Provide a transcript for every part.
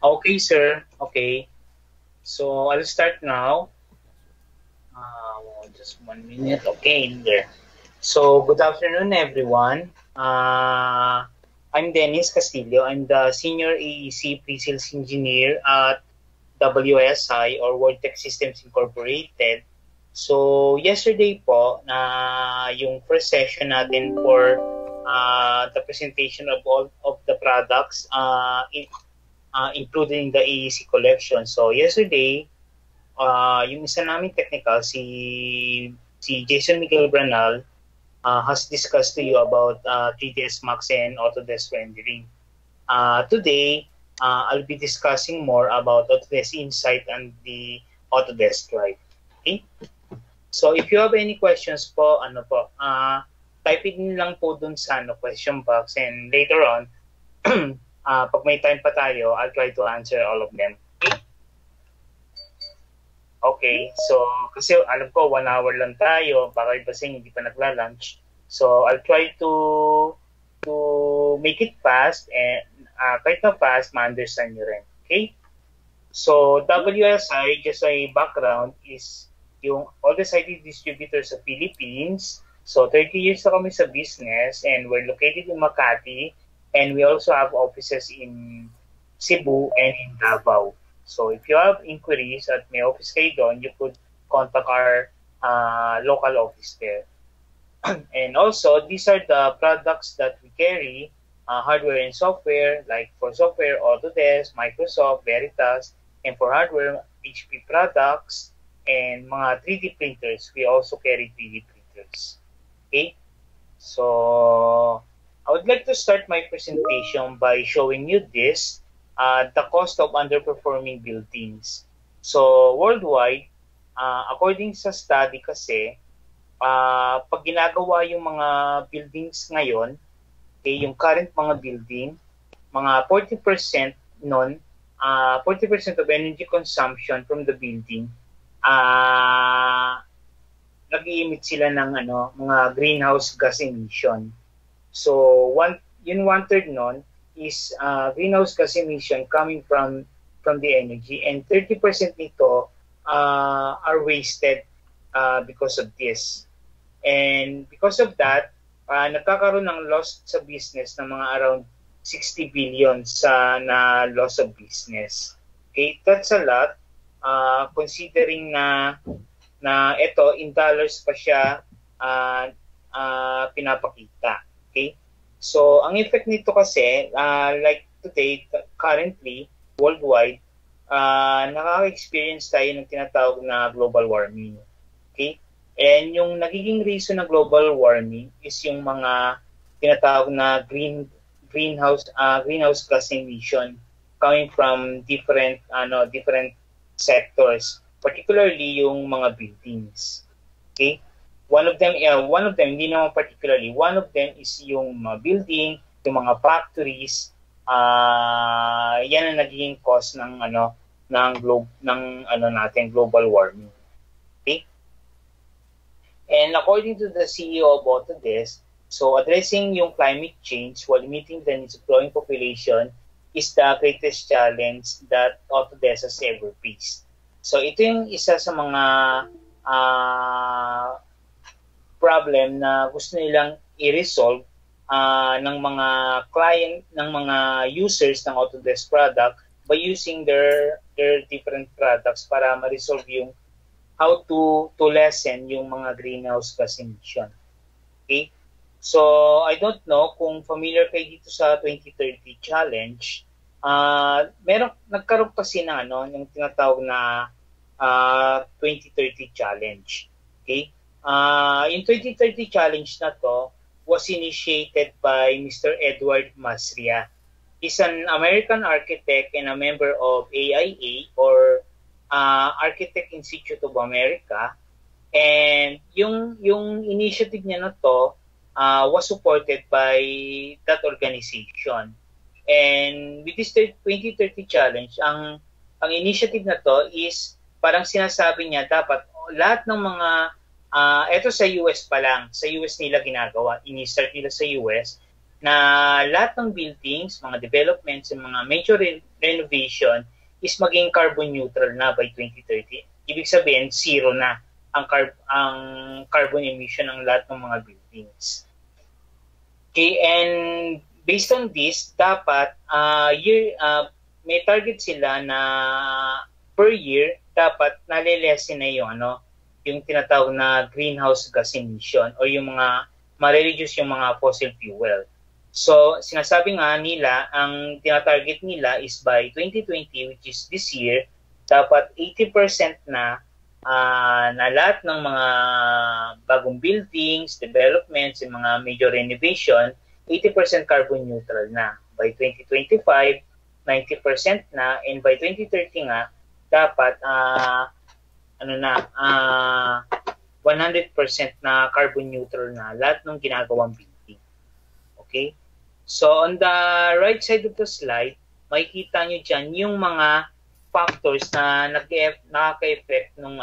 Okay, sir. Okay. So I'll start now. Just 1 minute. Okay, there. So good afternoon, everyone. I'm Dennis Castillo. I'm the Senior AEC Pre-Sales Engineer at WSI or World Tech Systems Incorporated. So yesterday po, yung first session natin for the presentation of all of the products including the AEC collection. So yesterday, yung isa namin technical, si Jason Miguel Branal, has discussed to you about 3ds Max and Autodesk rendering. Today, I'll be discussing more about Autodesk Insight and the Autodesk Drive. Okay? So if you have any questions po, type it in lang po dun sa question box, and later on, pag may time pa tayo, I'll try to answer all of them. Okay, so kasi alam ko 1 hour lang tayo, baka iba sa hindi pa nagla-lunch. So I'll try to make it fast, and kahit na fast, ma-understand nyo rin. Okay? So WSI, just a background, is yung oldest IT distributor sa Philippines. So 30 years na kami sa business, and we're located in Makati, and we also have offices in Cebu and in Davao. So if you have inquiries at may office kayo doon, you could contact our local office there. And also, these are the products that we carry, hardware and software, like for software, Autodesk, Microsoft, Veritas, and for hardware, HP products, and mga 3D printers. We also carry 3D printers. Okay? So, I would like to start my presentation by showing you this, the cost of underperforming buildings. So, worldwide, according sa study kasi, pag ginagawa yung mga buildings ngayon, okay, yung current mga building, mga 40% nun, 40% of energy consumption from the building, nag-i-emit sila ng mga greenhouse gas emission. So, one-third nun is greenhouse gas emission coming from the energy, and 30% nito are wasted because of this. And because of that, nagkakaroon ng loss sa business ng mga around 60 billion na loss of business. Okay, that's a lot considering na ito in dollars pa siya pinapakita. Okay? So, ang effect nito kasi, like today, currently, worldwide, nakaka-experience tayo ng tinatawag na global warming. Okay? And yung nagiging reason ng global warming is yung mga tinatawag na greenhouse gas emission coming from different sectors, particularly yung mga buildings. Okay? One of them, hindi naman particularly, one of them is yung mga building, yung mga factories, yan ang nagiging cause ng global warming. Okay? And according to the CEO of Autodesk, so addressing yung climate change while meeting the needs of growing population is the greatest challenge that Autodesk has ever faced. So ito yung isa sa mga problem na gusto nilang i-resolve ng mga client, ng mga users ng Autodesk product by using their different products para ma-resolve yung how to lessen yung mga greenhouse gas emission. Okay? So, I don't know kung familiar kayo dito sa 2030 challenge. Nagkaroon kasi ng yung tinatawag na 2030 challenge. Okay? Yung 2030 challenge na to was initiated by Mr. Edward Masria. He's an American architect and a member of AIA or Architect Institute of America, and yung initiative niya na to was supported by that organization. And with this 2030 challenge, ang initiative na to is parang sinasabi niya dapat lahat ng mga ito sa US pa lang, sa US nila ginagawa, ini-start nila sa US, na lahat ng buildings, mga developments, yung mga major renovation is maging carbon neutral na by 2030. Ibig sabihin, zero na ang carbon emission ng lahat ng mga buildings. Okay, and based on this, dapat may target sila na per year dapat nalilesen na yung tinatawag na greenhouse gas emission o yung mga ma-reduce yung mga fossil fuel. So, sinasabi nga nila, ang tinatarget nila is by 2020, which is this year, dapat 80% na lahat ng mga bagong buildings, developments, yung mga major renovation, 80% carbon neutral na. By 2025, 90% na, and by 2030 nga, dapat 100% na carbon neutral na lahat ng ginagawang building. Okay? So, on the right side of the slide, makikita nyo dyan yung mga factors na nakaka-effect ng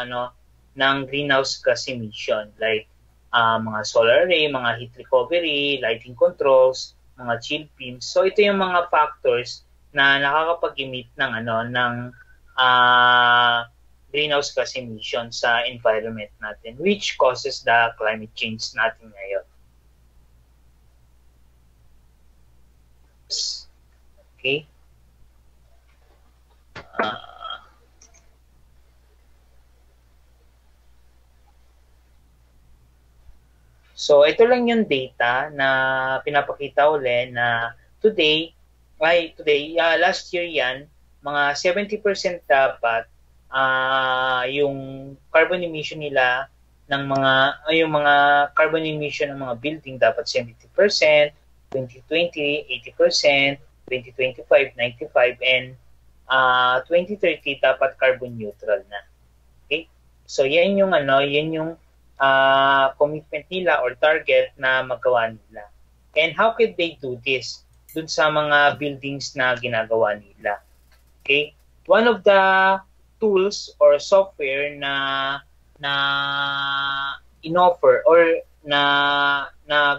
greenhouse gas emission, like mga solar array, mga heat recovery, lighting controls, mga chill beams. So, ito yung mga factors na nakakapag-emit ng greenhouse gas emission sa environment natin, which causes the climate change natin ngayon. Okay. So, ito lang yung data na pinapakita uli na last year yan, mga 70% dapat yung carbon emission nila yung mga carbon emission ng mga building dapat 70%, 2020, 80%, 2025, 95%, and 2030 dapat carbon neutral na. Okay? So, yan yung commitment nila or target na magawa nila. And how could they do this dun sa mga buildings na ginagawa nila? Okay? One of the tools or software na inoffer or na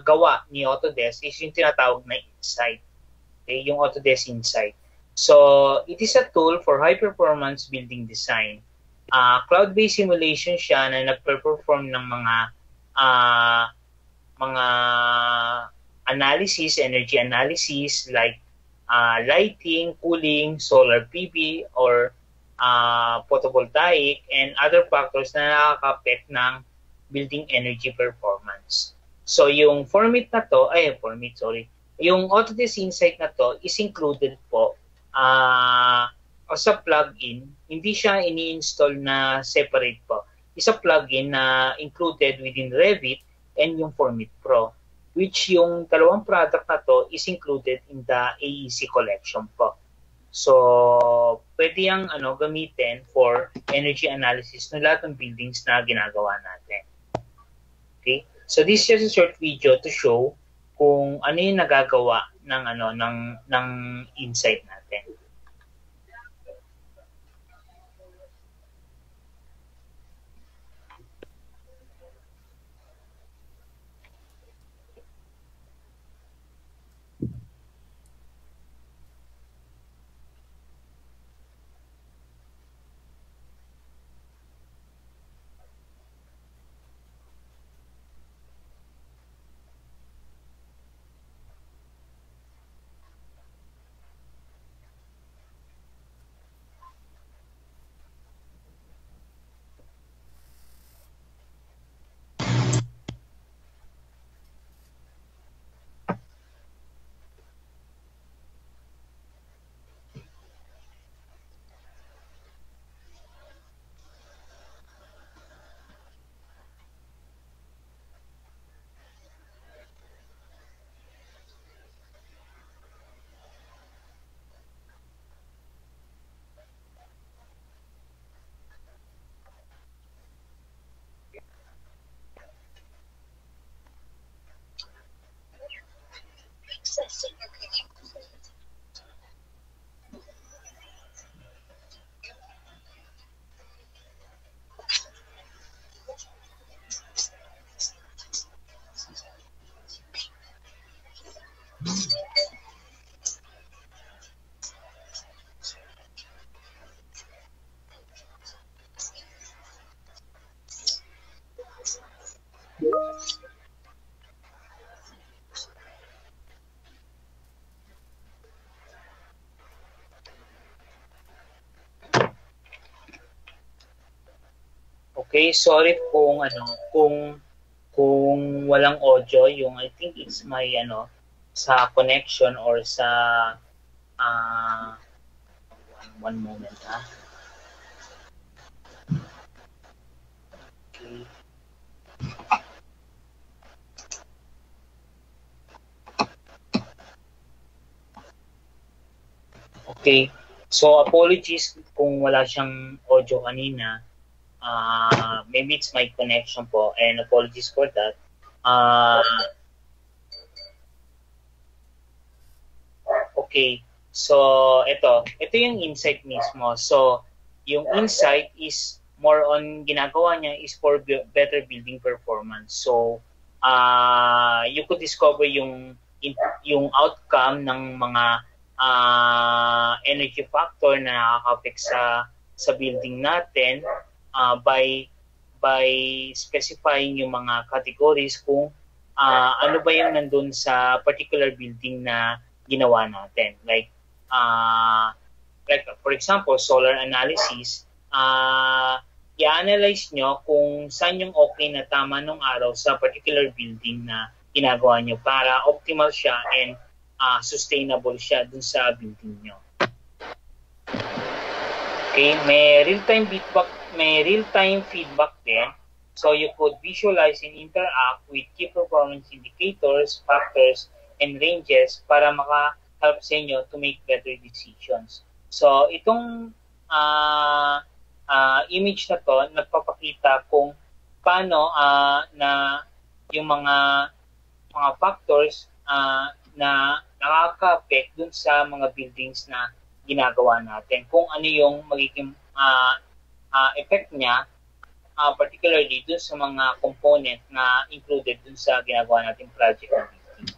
gawa ni Autodesk is yung tinatawag na Insight. Okay? Yung Autodesk Insight. So, it is a tool for high-performance building design. Cloud-based simulation siya na nagpe-perform ng mga analysis, energy analysis like lighting, cooling, solar PV, or photovoltaic, and other factors na nakaka-affect ng building energy performance. So, yung yung Autodesk Insight na to is included po sa plugin. Hindi siya ini-install na separate po. Isa plugin na included within Revit and yung Formit Pro, which yung dalawang product na to is included in the AEC collection po. So, pwede yung gamitin for energy analysis ng lahat ng buildings na ginagawa natin. Okay? So, this is just a short video to show kung ano yung nagagawa ng Insight natin. Okay, sorry kung walang audio, yung I think it's my sa connection or sa uh, one moment ha. Okay. Okay. So apologies kung wala siyang audio kanina. Maybe it's my connection po and apologies for that. Okay. So ito yung insight mismo. So yung insight is more on ginagawa niya is for better building performance. So you could discover yung outcome ng mga energy factor na nakaka-affect sa building natin by specifying yung mga categories kung ano ba yung nandun sa particular building na ginawa natin. Like for example, solar analysis, i-analyze nyo kung saan yung okay na tama nung araw sa particular building na ginagawa nyo para optimal siya and sustainable siya dun sa building nyo. Okay, may real-time feedback din. So you could visualize and interact with key performance indicators, factors, and ranges para maka-help sa inyo to make better decisions. So itong image na to, nagpapakita kung paano na yung mga factors na nakaka-affect dun sa mga buildings na ginagawa natin. Kung ano yung magiging effect niya, particularly dun sa mga component na included dun sa ginagawa nating project na building.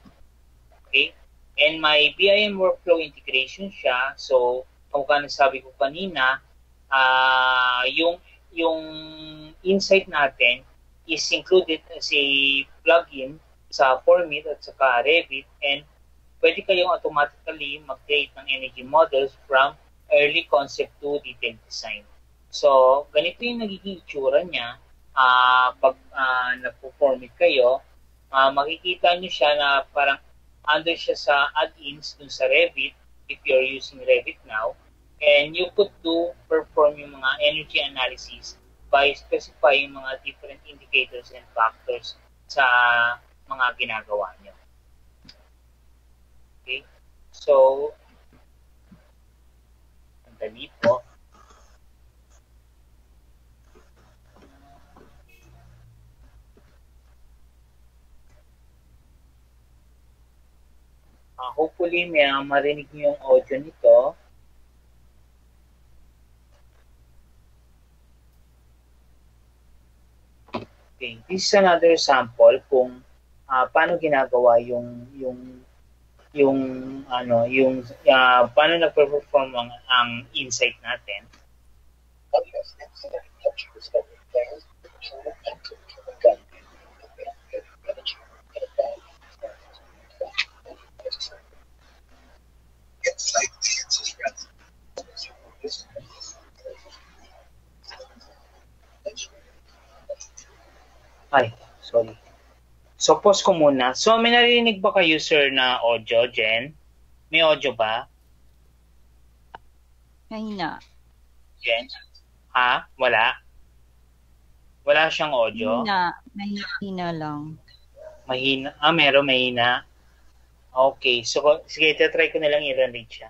Okay? And may BIM workflow integration siya. So, kung nasabi ko kanina, yung insight natin is included as a plugin sa Formit at saka Revit, and pwede kayong automatically mag-create ng energy models from early concept to detailed design. So, ganito yung nagiging itsura niya pag nagpo-Formit kayo. Makikita nyo siya na parang under siya sa add-ins dun sa Revit if you're using Revit now. And you could perform yung mga energy analysis by specifying mga different indicators and factors sa mga ginagawa nyo. Okay? So, sandali po. Hopefully, may marinig nyo yung audio nito. Okay, this is another sample kung paano ginagawa yung paano nagpe-perform ang insight natin. Ay, sorry. So, pause ko muna. So, may narinig ba kayo, sir, na audio, Jen? May audio ba? Mahina. Jen? Ha? Wala? Wala siyang audio? Mahina lang. Mahina? Meron mahina. Okay. So, sige, try ko na lang i-read siya.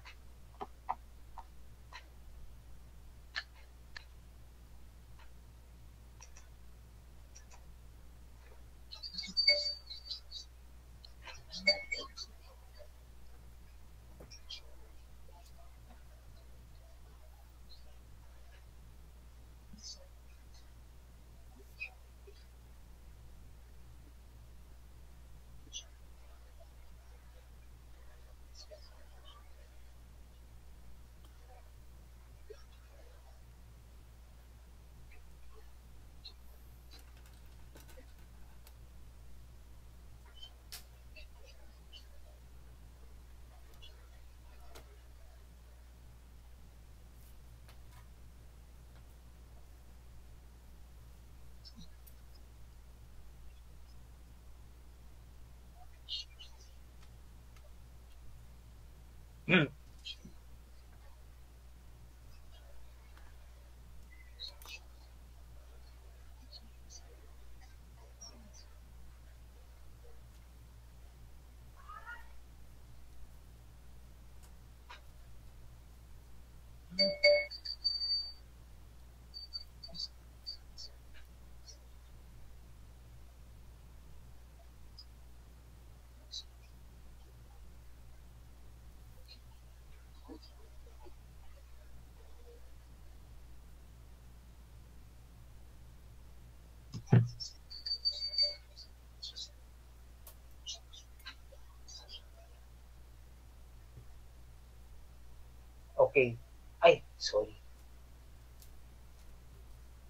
Okay. Ay, sorry.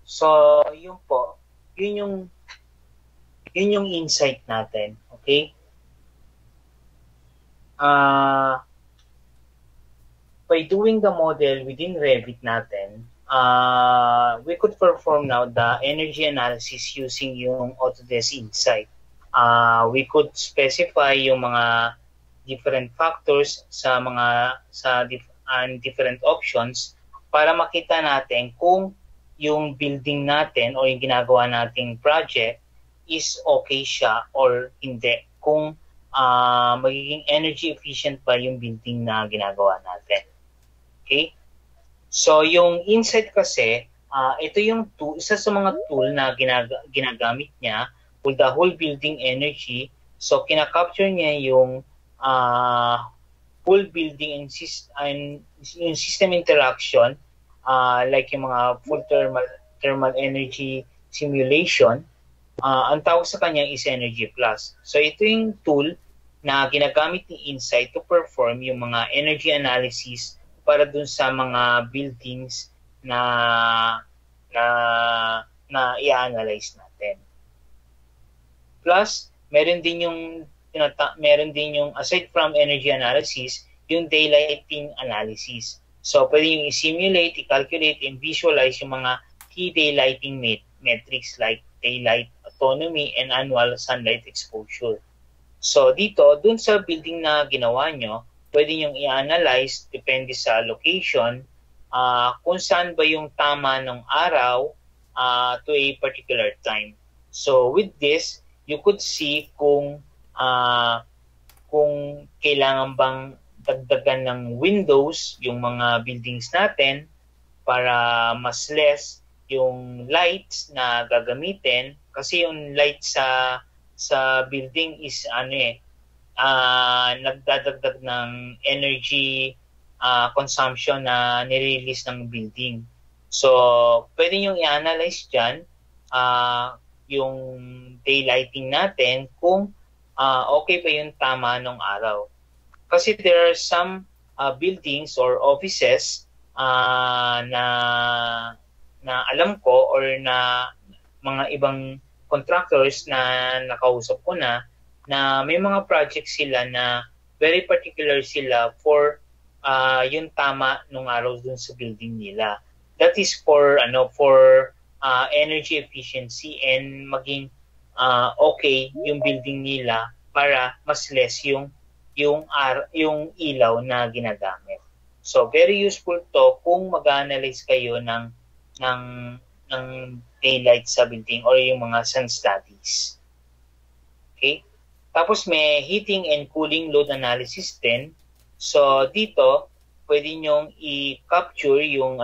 So, yun po. Yun yung insight natin. Okay? By doing the model within Revit natin, we could perform now the energy analysis using yung Autodesk Insight. We could specify yung mga different factors sa different options para makita natin kung yung building natin o yung ginagawa nating project is okay siya or hindi. Kung magiging energy efficient ba yung building na ginagawa natin. Okay? So, yung Insight kasi, ito yung isa sa mga tool na ginagamit niya for the whole building energy. So, kinakapture niya yung full building and yung system interaction, like yung mga full thermal energy simulation. Ang tawag sa kanya is Energy Plus. So, ito yung tool na ginagamit ni Insight to perform yung mga energy analysis para dun sa mga buildings na i-analyze natin. Plus, meron din yung aside from energy analysis, yung daylighting analysis. So, pwede yung i-simulate, i-calculate, and visualize yung mga key daylighting metrics like daylight autonomy and annual sunlight exposure. So, dito, dun sa building na ginawa nyo, pwede nyo i-analyze, depende sa location, kung saan ba yung tama ng araw to a particular time. So with this, you could see kung kailangan bang dagdagan ng windows yung mga buildings natin para mas less yung lights na gagamitin. Kasi yung light sa building is nagdadagdag ng energy consumption na nirelease ng building. So, pwede nyo i-analyze dyan yung daylighting natin kung okay pa yung tama ng araw. Kasi there are some buildings or offices na alam ko or na mga ibang contractors na nakausap ko na may mga projects sila na very particular sila for yung tama nung araw dun sa building nila. That is for energy efficiency and maging okay yung building nila para mas less yung ilaw na ginagamit. So very useful to kung mag-analyze kayo ng daylight sa building or yung mga sun studies. Okay? Tapos may heating and cooling load analysis din. So dito, pwede nyong i-capture yung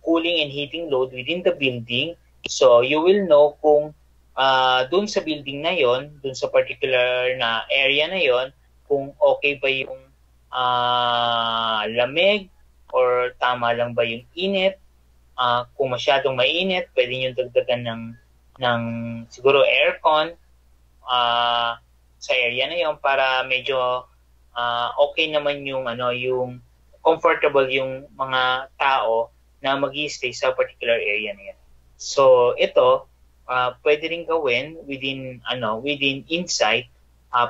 cooling and heating load within the building. So you will know kung dun sa building na yon, dun sa particular na area na yon, kung okay ba yung lamig or tama lang ba yung init. Kung masyadong mainit, pwede nyo dagdagan ng siguro aircon sa area na yon para medyo okay naman yung comfortable yung mga tao na mag-i-stay sa particular area na yan. So ito pwede rin gawin within Insight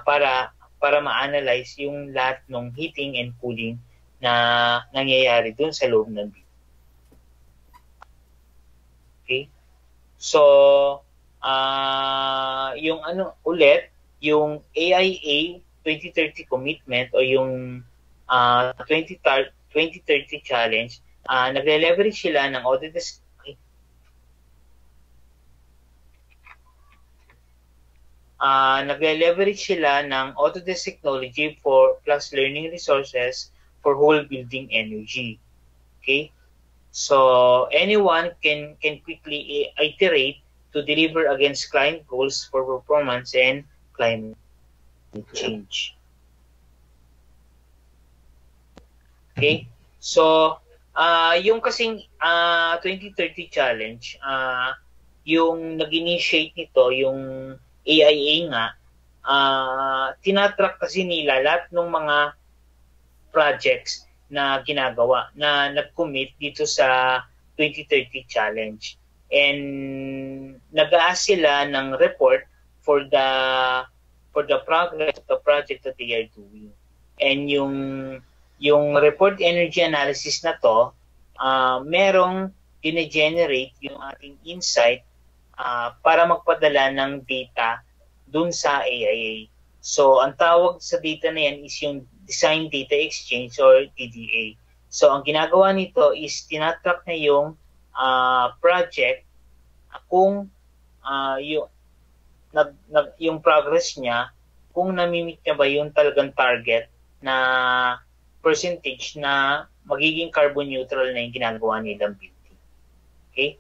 para ma-analyze yung lahat ng heating and cooling na nangyayari dun sa loob ng building. Okay? So yung AIA 2030 commitment o yung 2030 challenge, nagle-leverage sila ng Autodesk technology for plus learning resources for whole building energy. Okay? So anyone can quickly iterate to deliver against client goals for performance and climate change. Okay? So yung kasing 2030 challenge, yung nag-initiate nito, yung AIA nga, tinatrack kasi nila lahat ng mga projects na ginagawa, na nag-commit dito sa 2030 challenge. And nag-aas sila ng report for the progress of the project that they are doing. And yung report energy analysis na to, merong gine-generate yung ating insight para magpadala ng data dun sa AIA. So, ang tawag sa data na yan is yung Design Data Exchange or DDA. So, ang ginagawa nito is tinatrack na yung project kung yung progress niya, kung namimit niya ba yung talagang target na percentage na magiging carbon neutral na yung ginagawa nilang building. Okay?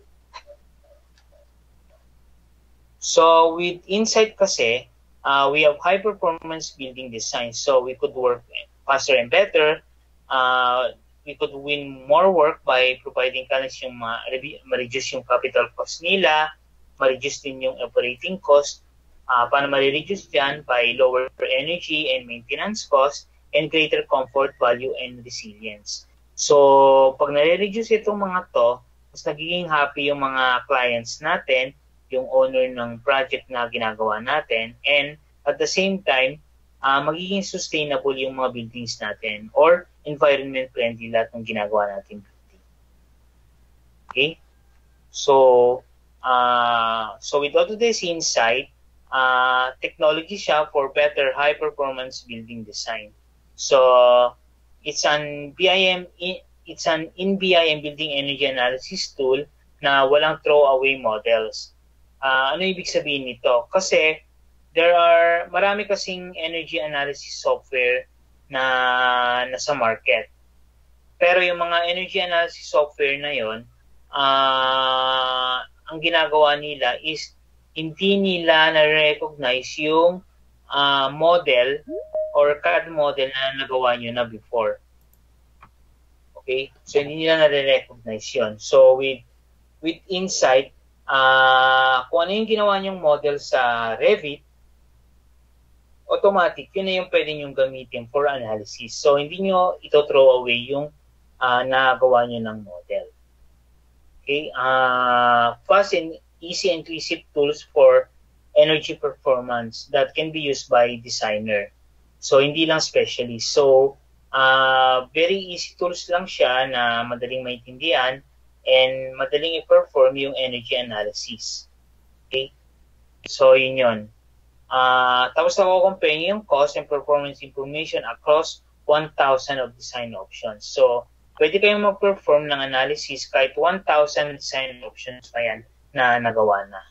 So, with Insight kasi, we have high-performance building design. So, we could work faster and better. We could win more work by providing kanils yung ma-reduce yung capital cost nila, ma-reduce din yung operating cost. Paano ma-reduce dyan? By lower energy and maintenance cost and greater comfort, value, and resilience. So, pag nare-reduce itong mga to, mas nagiging happy yung mga clients natin, yung owner ng project na ginagawa natin, and at the same time, magiging sustainable yung mga buildings natin or environment friendly lahat ng ginagawa natin building. Okay? So with Autodesk Insight, technology siya for better high-performance building design. So, it's an in-BIM building energy analysis tool na walang throwaway models. Ano ibig sabihin nito? Kasi marami kasing energy analysis software na nasa market. Pero yung mga energy analysis software na yon, ang ginagawa nila is hindi nila na-recognize yung model or CAD model na nagawa nyo na before. Okay? So hindi nila na-recognize yun. So with Insight, kung ano yung ginawa niyong model sa Revit, automatic, yun na yung pwede niyong gamitin for analysis. So, hindi nyo ito throw away yung nagawa niyo ng model. Okay? Fast and easy inclusive tools for energy performance that can be used by designer. So, hindi lang specialist. So, very easy tools lang siya na madaling maintindihan and madaling i-perform yung energy analysis. Okay? So, yun. Tapos na-compare yung cost and performance information across 1,000 of design options. So, pwede kayong mag-perform ng analysis kahit 1,000 design options pa yan na nagawa na.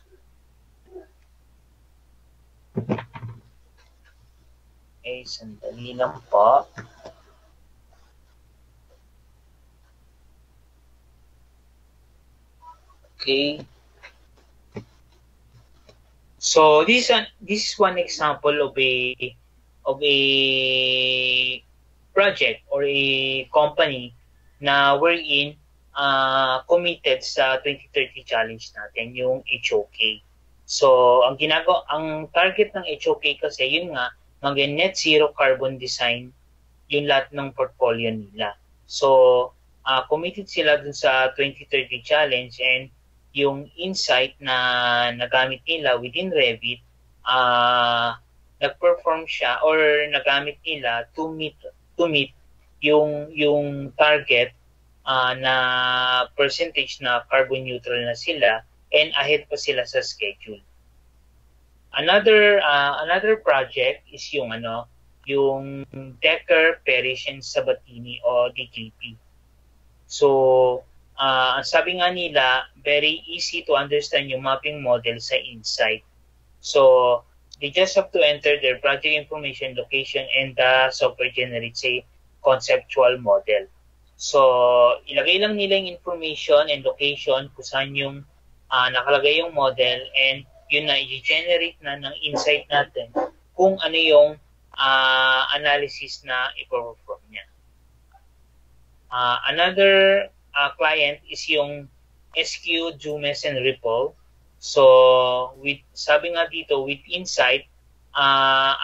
Okay, sandali lang po. Okay. So this is one example of a project or a company na wherein committed sa 2030 challenge natin, yung HOK. So ang target ng HOK kasi yun nga, mag-net zero carbon design yung lahat ng portfolio nila. So committed sila dun sa 2030 challenge, and yung insight na nagamit nila within Revit, nag-perform siya or nagamit nila to meet yung target na percentage na carbon neutral na sila, and ahead pa sila sa schedule. Another project is yung yung Decker, Parrish, and Sabatini o DKP. So, ang sabi nga nila, very easy to understand yung mapping model sa Insight. So, they just have to enter their project information, location, and the software generates a conceptual model. So, ilagay lang nila yung information and location kung saan yung nakalagay yung model, and yun na, i-generate na ng insight natin kung ano yung analysis na i-perform niya. Another client is yung SQ, Jumes, and Ripple. So, sabi nga dito, with Insight, the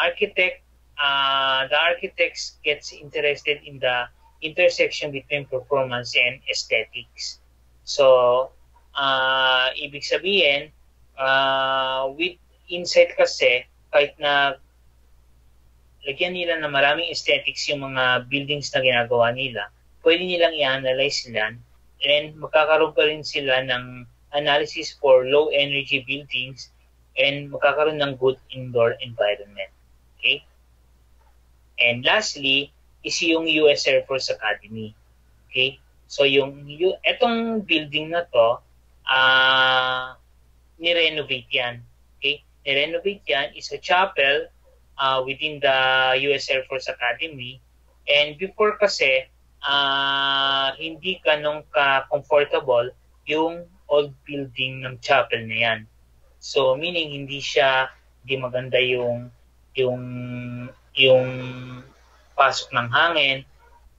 architects gets interested in the intersection between performance and aesthetics. So, ibig sabihin, with Insight kasi, kahit na lagyan nila na maraming aesthetics yung mga buildings na ginagawa nila, pwede nilang i-analyze sila, and magkakaroon pa rin sila ng analysis for low energy buildings, and magkakaroon ng good indoor environment. Okay? And lastly, is yung US Air Force Academy. Okay? So etong building na to, ni-renovate yan. Okay? Ni-renovate yan, is a chapel within the US Air Force Academy. And before kasi, hindi ganun ka-comfortable yung old building ng chapel na yan. So, meaning hindi maganda yung pasok ng hangin,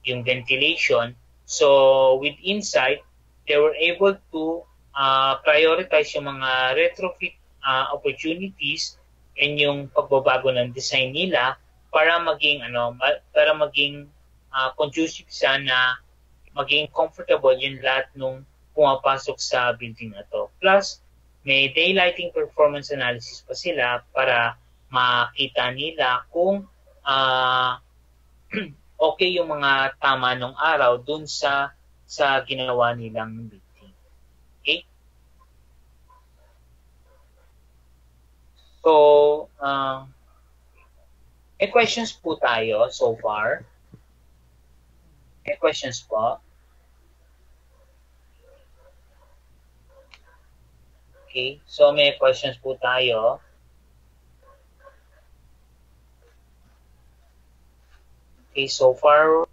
yung ventilation. So, with Insight, they were able to prioritize yung mga retrofit opportunities and yung pagbabago ng design nila para maging conducive sana, maging comfortable yung lahat nung pumapasok sa building na to. Plus, may daylighting performance analysis pa sila para makita nila kung okay yung mga tama ng araw dun sa ginawa nilang building. Okay? So, may questions po tayo so far. May questions po? Okay, so may questions po tayo. Okay, so far,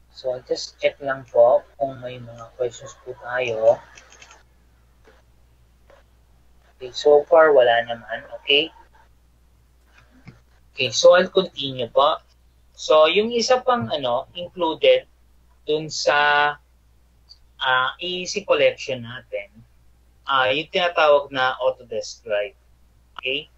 so just check lang po kung may mga questions po tayo. Okay, so far wala naman, okay? Okay, so I'll continue po. So, yung isa pang included dun sa EEC collection natin, yung tinatawag na Autodesk Drive. Okay?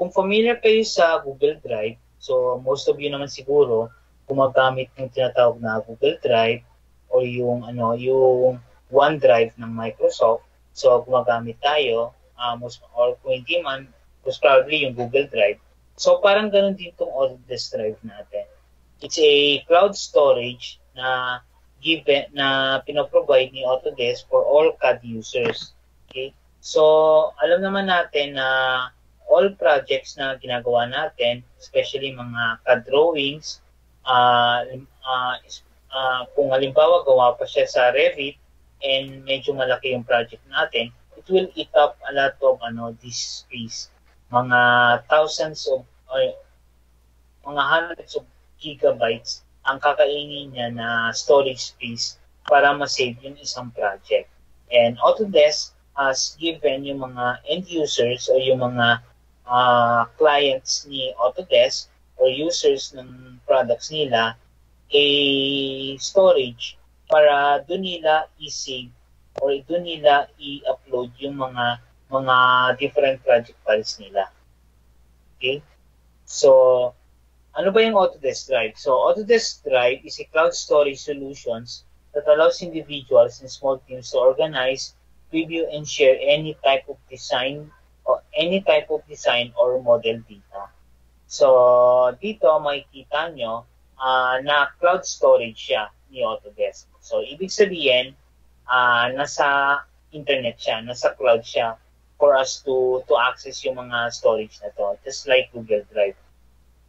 Kung familiar kayo sa Google Drive, so most of you naman siguro gumagamit ng tinatawag na Google Drive o yung OneDrive ng Microsoft. So, gumagamit tayo, or kung hindi man, most probably yung Google Drive. So, parang ganun din itong Autodesk Drive natin. It's a cloud storage na pinoprovide ni Autodesk for all CAD users. Okay? So, alam naman natin na all projects na ginagawa natin, especially mga CAD drawings, kung halimbawa gawa pa siya sa Revit and medyo malaki yung project natin, it will eat up a lot of this space. Mga hundreds of gigabytes ang kakainin niya na storage space para ma-save yung isang project. And Autodesk has given yung mga end users o yung mga clients ni Autodesk or users ng products nila a storage para doon nila i-save or doon nila i-upload yung mga different project files nila. Okay? So, ano ba yung Autodesk Drive? So, Autodesk Drive is a cloud storage solutions that allows individuals and small teams to organize, preview, and share any type of design or model data. So, dito makikita nyo na cloud storage siya ni Autodesk. So, ibig sabihin, nasa internet siya, nasa cloud siya for us to access yung mga storage na to, just like Google Drive.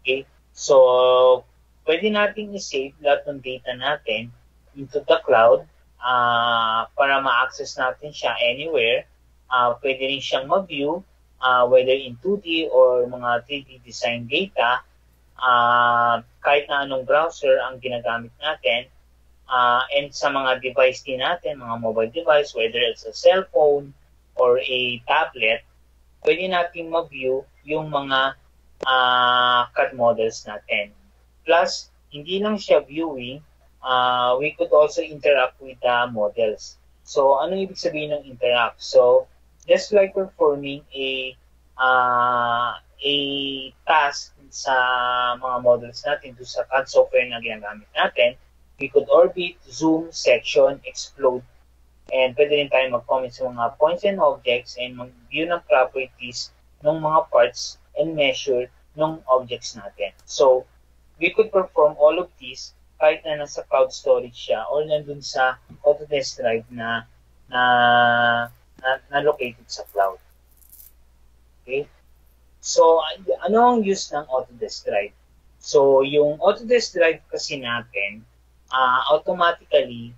Okay? So, pwede nating i-save lahat ng data natin into the cloud para ma-access natin siya anywhere. Pwede rin siyang ma-view whether in 2D or mga 3D design data kahit na anong browser ang ginagamit natin. And sa mga device din natin, mga mobile device, whether it's a cellphone or a tablet, pwede natin ma-view yung mga CAD models natin. Plus, hindi lang siya viewing, we could also interact with the models. So, ano ibig sabihin ng interact? So, just like performing a task sa mga models natin, sa CAD software na ginagamit natin, we could orbit, zoom, section, explode, and pwede rin tayo mag-comment sa mga points and objects and mag-view ng properties ng mga parts and measure ng objects natin. So, we could perform all of this kahit na nasa cloud storage siya or nandun sa Autodesk Drive na located sa cloud. Okay? So, ano ang use ng Autodesk Drive? So, yung Autodesk Drive kasi natin, automatically,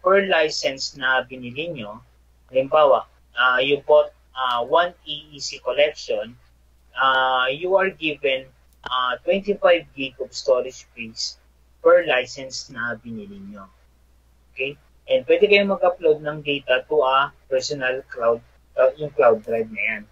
per license na binili nyo, halimbawa, you bought one AEC collection, you are given 25 gig of storage space per license na binili nyo. Okay? And pwede kayong mag-upload ng data to a personal cloud, yung cloud drive na yan.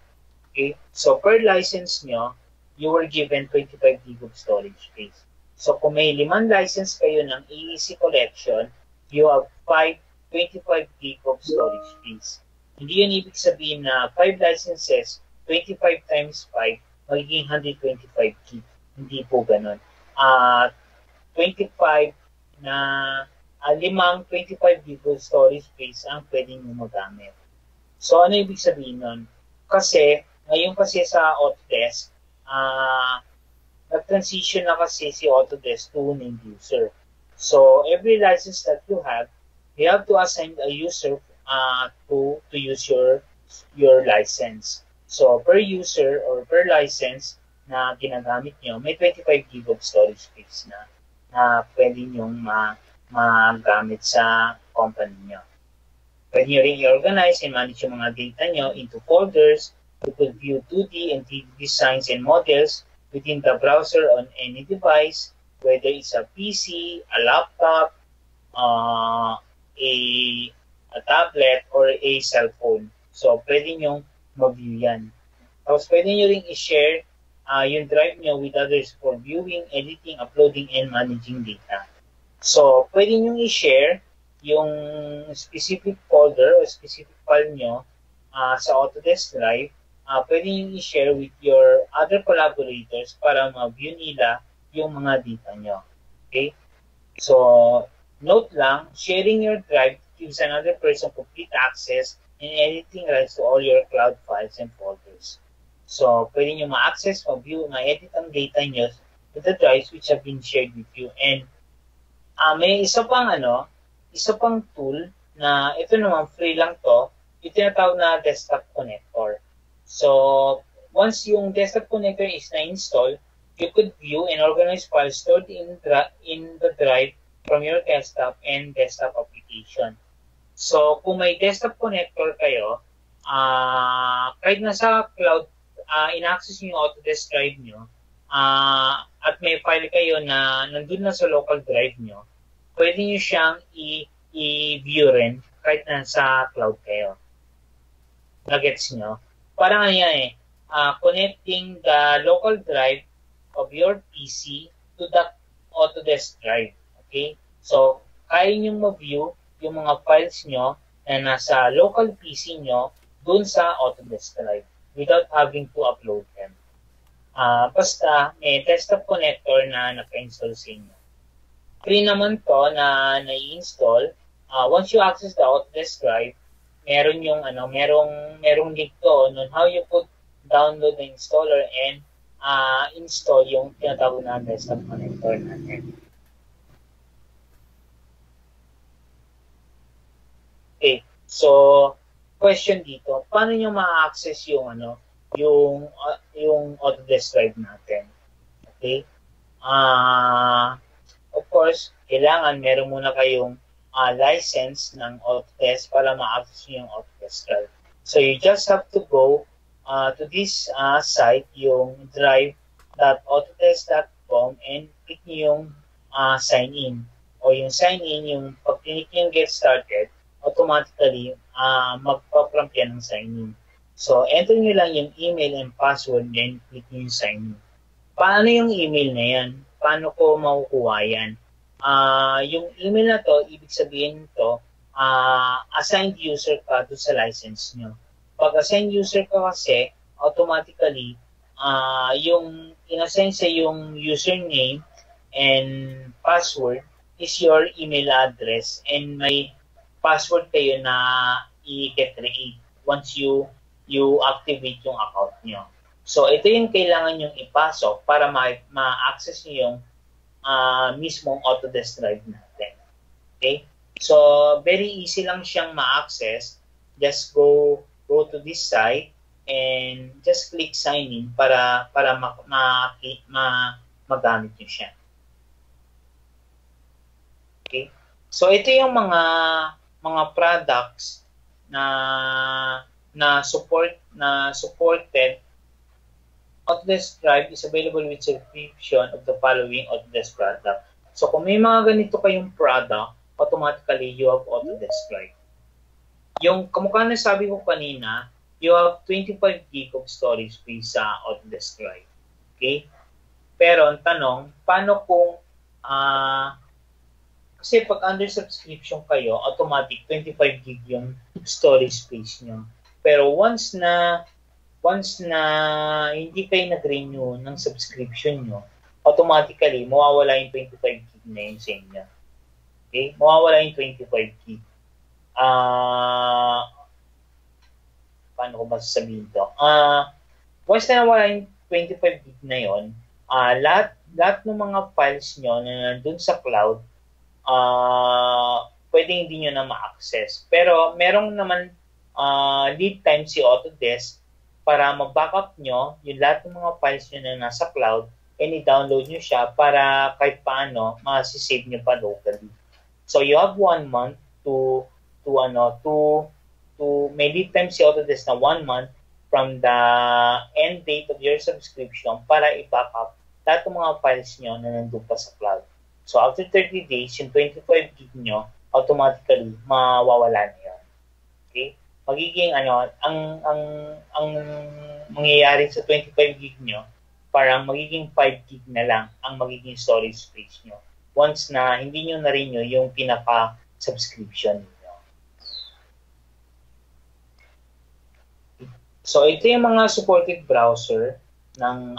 Okay? So, per license nyo, you were given 25 gig of storage space. So, kung may 5 license kayo ng AEC collection, you have 25 gig of storage space. Hindi yun ibig sabihin na 5 licenses, 25 times 5, magiging 125 gig. Hindi po ganun. 25 na 25 gig of storage space ang pwedeng nyo magamit. So, ano ibig sabihin nun? Kasi, ngayon kasi sa Autodesk, nag-transition na kasi si Autodesk to named user. So, every license that you have to assign a user to use your license. So, per user or per license na ginagamit nyo, may 25 gig of storage space na pwede nyong magamit sa company nyo. Pwede nyo rin i-organize and manage yung mga data nyo into folders. You could view 2D and 3D designs and models within the browser on any device, whether it's a PC, a laptop, a tablet, or a cell phone. So, pwede nyo mag-view yan. Tapos, pwede nyo rin i-share yung drive nyo with others for viewing, editing, uploading, and managing data. So, pwede nyo i-share yung specific folder o specific file nyo sa Autodesk Drive. Pwede nyo i-share with your other collaborators para ma-view nila yung mga data nyo. Okay? So, note lang, sharing your drive gives another person complete access and editing rights to all your cloud files and folders. So, pwede nyo ma-access, ma-view, ma-edit ang data nyo with the drives which have been shared with you. And may isa pang tool na ito naman free lang to, yung tinatawag na desktop connector. So, once yung desktop connector is na-install, you could view and organize files stored in the drive from your desktop and desktop application. So, kung may desktop connector kayo, kahit nasa cloud, in-access nyo yung Autodesk Drive nyo, at may file kayo na nandun na sa local drive nyo, pwede nyo siyang i-view rin kahit nasa cloud kayo. Nagets nyo? Parang ano yan connecting the local drive of your PC to the Autodesk Drive. Okay? So, kaya nyo ma-view yung mga files nyo na nasa local PC nyo dun sa Autodesk Drive without having to upload them. Basta may desktop connector na naka-install sa inyo. Free naman to na na-install. Once you access the Autodesk Drive, meron yung merong link doon on how you could download the installer and install yung tinatawag na desktop connector natin. Okay. So, question dito, paano nyo ma-access yung yung Autodesk Drive natin? Okay? Of course, kailangan meron muna kayong license ng Autodesk para ma-access nyo yung Autodesk Drive. So, you just have to go to this site, yung drive.autodesk.com, and click nyo yung sign in. O yung sign in, yung pag click yung get started, automatically magpa-prompt yan ng sign in. So, enter nyo lang yung email and password, then click nyo yung sign in. Paano yung email na yan? Paano ko makukuha yan? Yung email na to, ibig sabihin to, assigned user ka to sa license nyo. Pag assigned user ka kasi, automatically, yung inassign sa yung username and password is your email address, and may password kayo na i-create once you activate yung account nyo. So, ito yung kailangan nyong ipasok para ma-access nyo yung mismong Autodesk Drive natin. Okay? So, very easy lang siyang ma-access. Just go to this site and just click sign in para magamit nyo siya. Okay? So, ito yung mga products na supported. Autodesk Drive is available with subscription of the following Autodesk product. So, kung may mga ganito kayong product, automatically you have Autodesk Drive. Yung kamukha na sabi ko kanina, you have 25 GB of storage space sa Autodesk Drive. Okay? Pero ang tanong, paano kung kasi pag under subscription kayo, automatic 25 GB yung storage space nyo. Pero once na hindi kayo nag-renew ng subscription nyo, automatically, mawawala yung 25 GB na yun sa inyo. Okay? Mawawala yung 25 GB. Paano ko masasabihin to? Once na nawala yung 25 GB na yun, lahat ng mga files nyo na nandun sa cloud, pwedeng hindi nyo na ma-access. Pero merong naman lead time si Autodesk para mag-backup nyo yung lahat ng mga files nyo na nasa cloud, and i-download nyo siya para kahit paano ma-save nyo pa locally. So you have 1 month to may lead time si Autodesk na 1 month from the end date of your subscription para i-backup lahat ng mga files nyo na nandun pa sa cloud. So after 30 days, yung 25 GB nyo, automatically mawawala na yun. Okay? Magiging ang mangyayari sa 25 GB nyo, parang magiging 5 GB na lang ang magiging storage space nyo once na hindi nyo na-renew yung pinaka-subscription nyo. So ito yung mga supported browser ng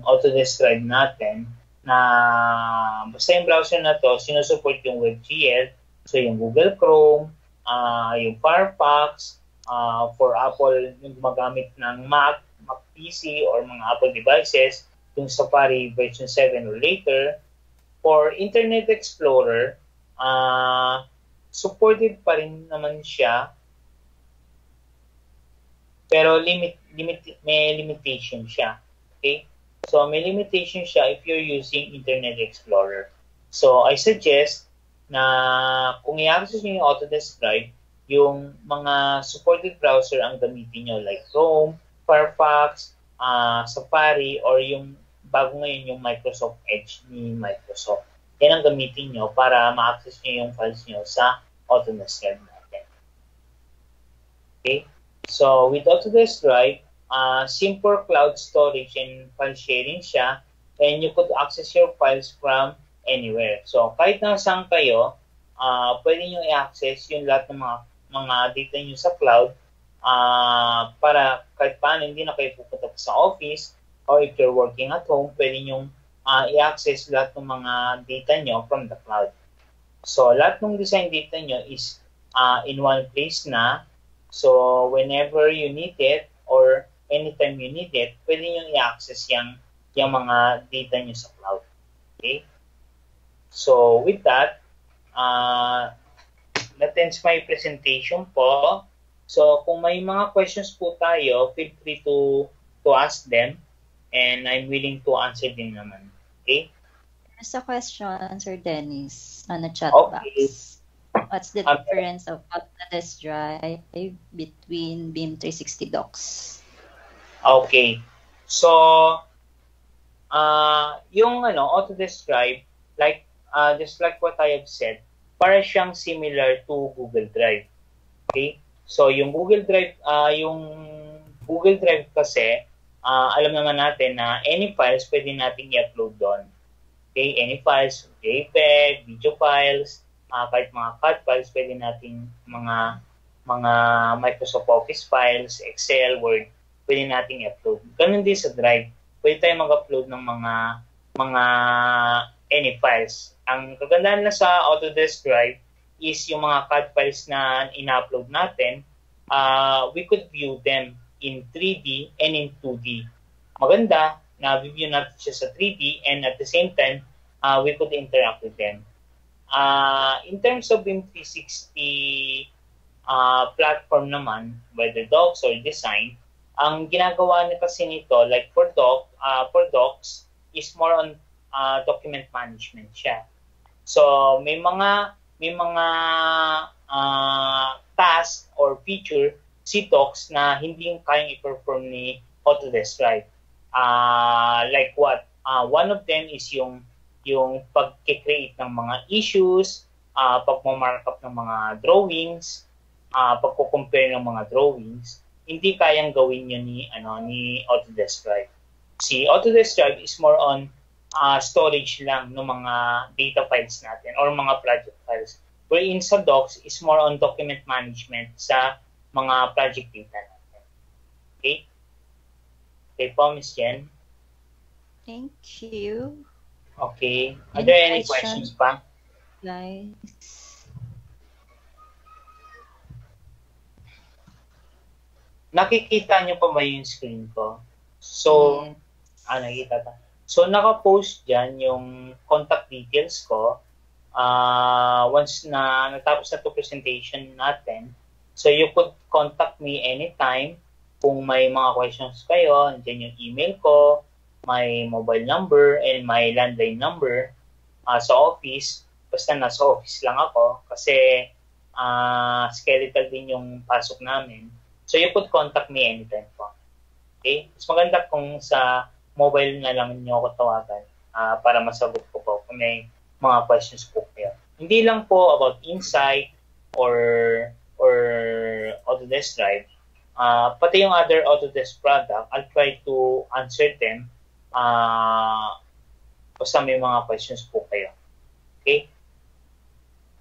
Autodesk Drive natin, na basta yung browser na to sinusupport yung WebGL, so yung Google Chrome, yung Firefox, for Apple yung gumagamit ng Mac PC or mga Apple devices, yung Safari version 7 or later. For Internet Explorer, supported pa rin naman siya, pero may limitation siya. Okay? So may limitation siya if you're using Internet Explorer. So I suggest na kung i-access nyo yung Autodesk Drive, yung mga supported browser ang gamitin nyo, like Chrome, Firefox, Safari, or yung bago ngayon yung Microsoft Edge ni Microsoft. Yan ang gamitin nyo para ma-access nyo yung files nyo sa Autodesk Drive natin. Okay? So with Autodesk Drive, simple cloud storage and file sharing siya, and you could access your files from anywhere. So, kahit nasaan kayo, pwede nyo i-access yung lahat ng mga data nyo sa cloud para kahit paano hindi na kayo pupunta sa office, or if you're working at home, pwede nyo i-access lahat ng mga data nyo from the cloud. So, lahat ng design data nyo is in one place na. So, whenever you need it or anytime you need it, pwede nyo i-access yung mga data nyo sa cloud. Okay? So, with that, that ends my presentation po. So, kung may mga questions po tayo, feel free to ask them and I'm willing to answer din naman. Okay? There's a question, Sir Dennis, on the chat Okay. box. What's the difference of Autodesk Drive between BIM 360 Docs? Okay. So, yung Autodesk Drive, like just like what I have said, para siyang similar to Google Drive. Okay? So, yung Google Drive kasi, alam naman natin na any files pwede natin i-upload doon. Okay? Any files, JPEG, video files, kahit mga CAD files, pwede natin mga Microsoft Office files, Excel, Word, pwede natin i-upload. Ganun din sa Drive. Pwede tayo mag-upload ng mga any files. Ang kagandahan lang sa Autodesk Drive is yung mga CAD files na ina-upload natin, we could view them in 3D and in 2D. Maganda na view natin siya sa 3D and at the same time, we could interact with them. In terms of BIM 360 platform naman, whether docs or design, ang ginagawa na kasi nito, like for docs, is more on document management siya. So may mga task or feature si docs na hindi kayang i-perform ni Autodesk Drive. Like what? One of them is yung pag-create ng mga issues, pag-markup ng mga drawings, pagko-compare ng mga drawings. Hindi kayang gawin yun ni Autodesk Drive. Si Autodesk Drive is more on storage lang ng mga data files natin or mga project files. Wherein sa docs is more on document management sa mga project data natin. Okay? Okay po, Ms. Jen? Thank you. Okay. Are there any questions pa? Guys. Nakikita niyo pa ba yung screen ko? So, nakikita ta. So, naka-post dyan yung contact details ko. Once na natapos na to presentation natin, so you could contact me anytime kung may mga questions kayo. Nandiyan yung email ko, my mobile number, and my landline number sa office. Basta nasa office lang ako kasi skeletal din yung pasok namin. So you could contact me anytime po. Okay? Mas maganda kung sa mobile na lang niyo ako tawagan para masagot ko po kung may mga questions po kayo. Hindi lang po about Insight or Autodesk Drive. Pati yung other Autodesk product, I'll try to answer them basta may mga questions po kayo. Okay?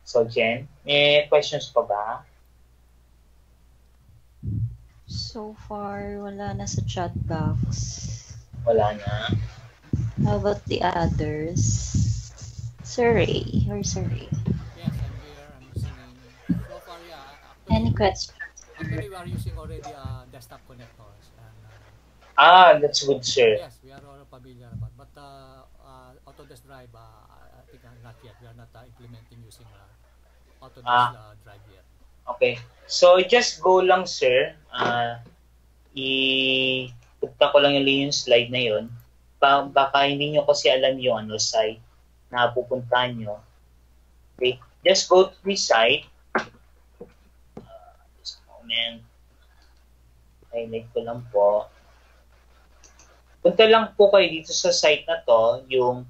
So, Jen, may questions pa ba? So far, wala na sa chat box. Wala na. How about the others? Sir Ray. Where's Sir Ray? Yes, I'm here. I'm listening. So far, yeah. Any questions? Actually, we are using already desktop connectors. And, That's good, sir. yes, we are all familiar about. But Autodesk Drive, I think not yet. We are not implementing using Autodesk Drive yet. Okay. So, just go lang, sir. I-punta ko lang yung slide na yun. Baka hindi nyo kasi alam yung site na pupuntahan nyo. Okay. Just go to the site. Just a moment. Highlight ko lang po. Punta lang po kayo dito sa site na to, yung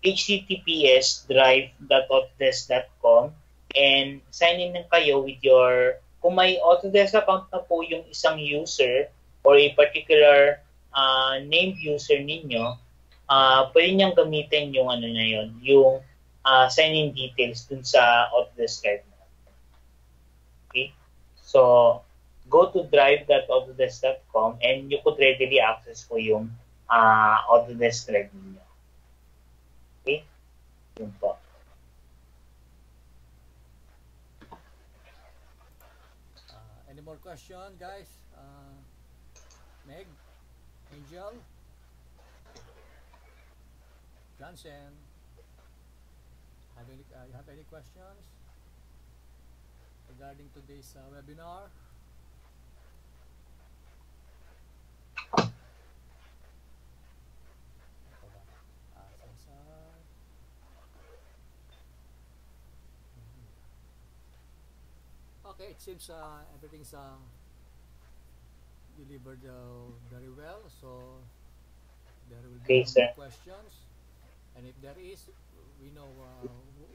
https://drive.autodesk.com and sign in kayo with your, kung may Autodesk account na po yung isang user or a particular named user ninyo, pwede niyang gamitin yung na yun, yung sign-in details dun sa Autodesk Drive. Okay? So, go to drive.autodesk.com and you could readily access po yung Autodesk Drive ninyo. Okay? Yun po. Any more question, guys? Meg? Angel? Johnson? You have any questions? regarding today's webinar. Ito ba? Sensor. Okay, it seems everything's delivered very well. So there will be no more questions, and if there is, we know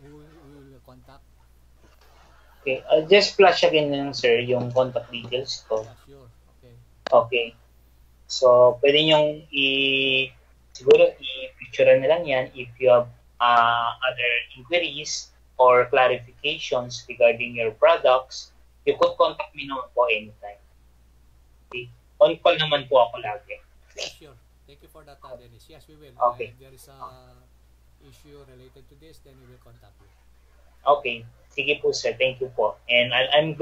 who we will contact. Okay, I'll just flash again lang, sir, yung contact details ko. Yeah, sure. Okay. Okay. So, pwede nyong siguro i-picturean na lang yan if you have other inquiries or clarifications regarding your products. You could contact me naman po anytime. Okay? On call naman po ako lagi. Yeah, sure. Thank you for that, Dennis. Yes, we will. Okay. If there is a issue related to this, then we will contact you. Okay. Sige po, sir. Thank you po. And I'll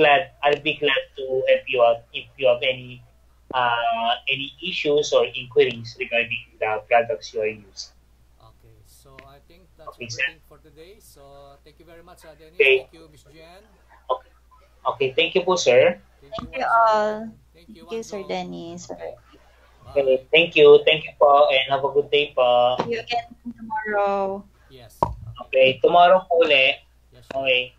be glad to help you out if you have any issues or inquiries regarding the products you are using. Okay. So I think that's Okay, everything sir. for today. So thank you very much, Dennis. Okay. Thank you, Miss Jen. Okay. Okay. Thank you po, sir. Thank you all. Thank you, Thank you, Sir Wanzo. Dennis. Okay. Okay. Bye. Thank you. Thank you po and have a good day po. See you again tomorrow. Yes. Okay. Tomorrow po ulit. Yes. Okay.